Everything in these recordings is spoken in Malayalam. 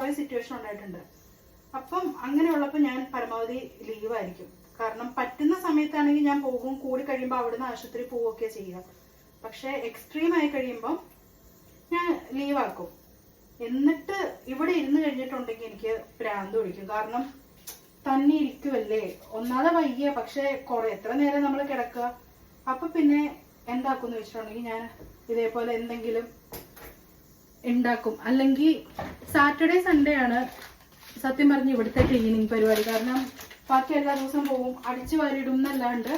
കുറെ സിറ്റുവേഷൻ ഉണ്ടായിട്ടുണ്ട്. അപ്പം അങ്ങനെയുള്ളപ്പോൾ ഞാൻ പരമാവധി ലീവായിരിക്കും. കാരണം പറ്റുന്ന സമയത്താണെങ്കിൽ ഞാൻ പോകും, കൂടി കഴിയുമ്പോൾ അവിടുന്ന് ആശുപത്രി പോവുകയൊക്കെ ചെയ്യുക. പക്ഷെ എക്സ്ട്രീം ആയി കഴിയുമ്പോൾ ഞാൻ ലീവാക്കും. എന്നിട്ട് ഇവിടെ ഇരുന്ന് കഴിഞ്ഞിട്ടുണ്ടെങ്കിൽ എനിക്ക് ഭ്രാന്ത് പിടിക്കും. കാരണം തന്നെ ഇരിക്കുമല്ലേ, ഒന്നാതെ വയ്യ, പക്ഷെ എത്ര നേരം നമ്മൾ കിടക്കുക. അപ്പൊ പിന്നെ എന്താക്കും വെച്ചിട്ടുണ്ടെങ്കിൽ ഞാൻ ഇതേപോലെ എന്തെങ്കിലും ഉണ്ടാക്കും. അല്ലെങ്കിൽ സാറ്റർഡേ സൺഡേ ആണ് സത്യം പറഞ്ഞ് ഇവിടുത്തെ ക്ലീനിങ് പരിപാടി. കാരണം ബാക്കി എല്ലാ ദിവസവും പോകും, അടിച്ചു വാരിയിടും എന്നല്ലാണ്ട്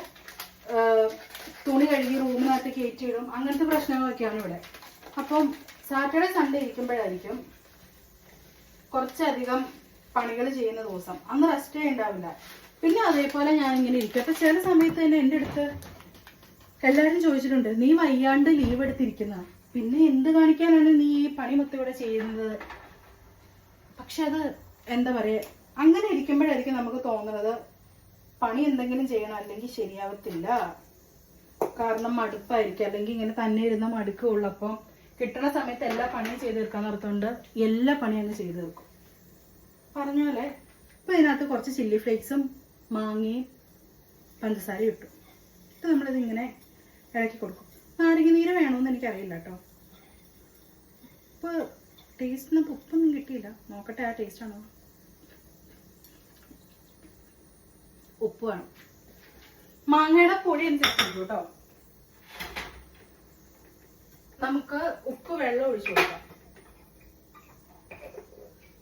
തുണി കഴുകി റൂമിനകത്ത് കയറ്റിയിടും, അങ്ങനത്തെ പ്രശ്നങ്ങളൊക്കെയാണ് ഇവിടെ. അപ്പം സാറ്റർഡേ സൺഡേ ഇരിക്കുമ്പോഴായിരിക്കും കുറച്ചധികം പണികൾ ചെയ്യുന്ന ദിവസം. അന്ന് റെസ്റ്റേ ഉണ്ടാവില്ല. പിന്നെ അതേപോലെ ഞാൻ ഇങ്ങനെ ഇരിക്കും. അപ്പൊ ചില സമയത്ത് തന്നെ എൻ്റെ അടുത്ത് എല്ലാവരും ചോദിച്ചിട്ടുണ്ട്, നീ വയ്യാണ്ട് ലീവ് എടുത്തിരിക്കുന്ന, പിന്നെ എന്ത് കാണിക്കാനാണ് നീ ഈ പണി മൊത്തം ഇവിടെ ചെയ്യുന്നത്? പക്ഷെ അത് എന്താ പറയാ, അങ്ങനെ ഇരിക്കുമ്പോഴായിരിക്കും നമുക്ക് തോന്നുന്നത് പണി എന്തെങ്കിലും ചെയ്യണം, അല്ലെങ്കിൽ ശരിയാവത്തില്ല. കാരണം മടുപ്പായിരിക്കും, അല്ലെങ്കിൽ ഇങ്ങനെ തന്നെ ഇരുന്ന മടുക്കുള്ളൂ. അപ്പം കിട്ടുന്ന സമയത്ത് എല്ലാ പണിയും ചെയ്ത് തീർക്കാൻ നിർത്തുകൊണ്ട് എല്ലാ പണിയും അങ്ങ് ചെയ്ത് തീർക്കും. പറഞ്ഞ പോലെ ഇപ്പൊ ഇതിനകത്ത് കുറച്ച് ചില്ലി ഫ്ലേക്സും മാങ്ങയും പഞ്ചസാരയും ഇട്ടു. ഇട്ട് നമ്മളിത് ഇങ്ങനെ ഇളക്കി കൊടുക്കും. നാരങ്ങ നീര് വേണമെന്ന് എനിക്കറിയില്ല കേട്ടോ. ഇപ്പൊ ടേസ്റ്റിന് ഉപ്പൊന്നും കിട്ടിയില്ല, നോക്കട്ടെ ആ ടേസ്റ്റ് ആണോ. ഉപ്പ് വേണം. മാങ്ങയുടെ പൊടി അനുസരിച്ച് കേട്ടോ. നമുക്ക് ഉപ്പ് വെള്ളം ഒഴിച്ചു കൊടുക്കാം.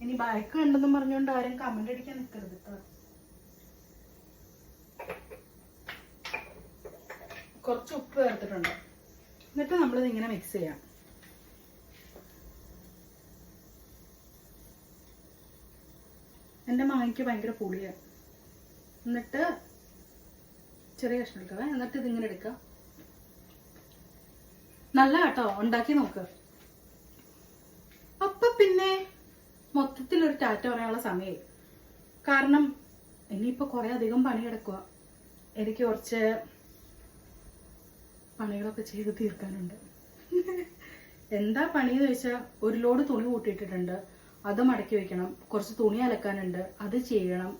ഇനി ബാക്ക് ഉണ്ടെന്ന് പറഞ്ഞുകൊണ്ട് ആരും കമന്റ് അടിക്കാൻ നിൽക്കരുത് കേട്ടോ. കുറച്ച് ഉപ്പ് ചേർത്തിട്ടുണ്ട്. എന്നിട്ട് നമ്മളിത് ഇങ്ങനെ മിക്സ് ചെയ്യാം. എൻ്റെ മാങ്ങയ്ക്ക് ഭയങ്കര പുളിയാണ്. എന്നിട്ട് ചെറിയ കഷ്ണം എടുക്കുക. എന്നിട്ട് ഇതിങ്ങനെ എടുക്കുക. നല്ല കേട്ടോ, ഉണ്ടാക്കി നോക്ക്. അപ്പൊ പിന്നെ മൊത്തത്തിലൊരു ടാറ്റ പറയാനുള്ള സമയമായി. കാരണം ഇനിയിപ്പോൾ കുറെ അധികം പണി കിടക്കുക. എനിക്ക് കുറച്ച് പണികളൊക്കെ ചെയ്ത് തീർക്കാനുണ്ട്. എന്താ പണിയെന്ന് വെച്ചാൽ ഒരു ലോഡ് തുണി കൂട്ടിയിട്ടിട്ടുണ്ട്, അത് മടക്കി വെക്കണം. കുറച്ച് തുണി അലക്കാനുണ്ട്, അത് ചെയ്യണം.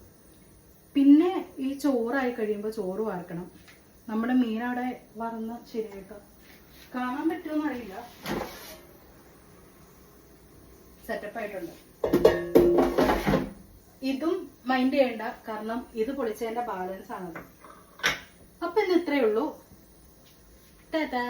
പിന്നെ ഈ ചോറായി കഴിയുമ്പോൾ ചോറ് വാർക്കണം. നമ്മുടെ മീൻ അവിടെ വറന്ന് ശരിയായിട്ട് കാണാൻ പറ്റുമെന്ന് അറിയില്ല. സെറ്റപ്പ് ആയിട്ടുണ്ട്. ഇതും മൈൻഡ് ചെയ്യണ്ട, കാരണം ഇത് പൊളിച്ചതിന്റെ ബാലൻസ് ആണത്. അപ്പൊ ഇന്ന് ഇത്രയേ ഉള്ളൂ. ടാറ്റാ.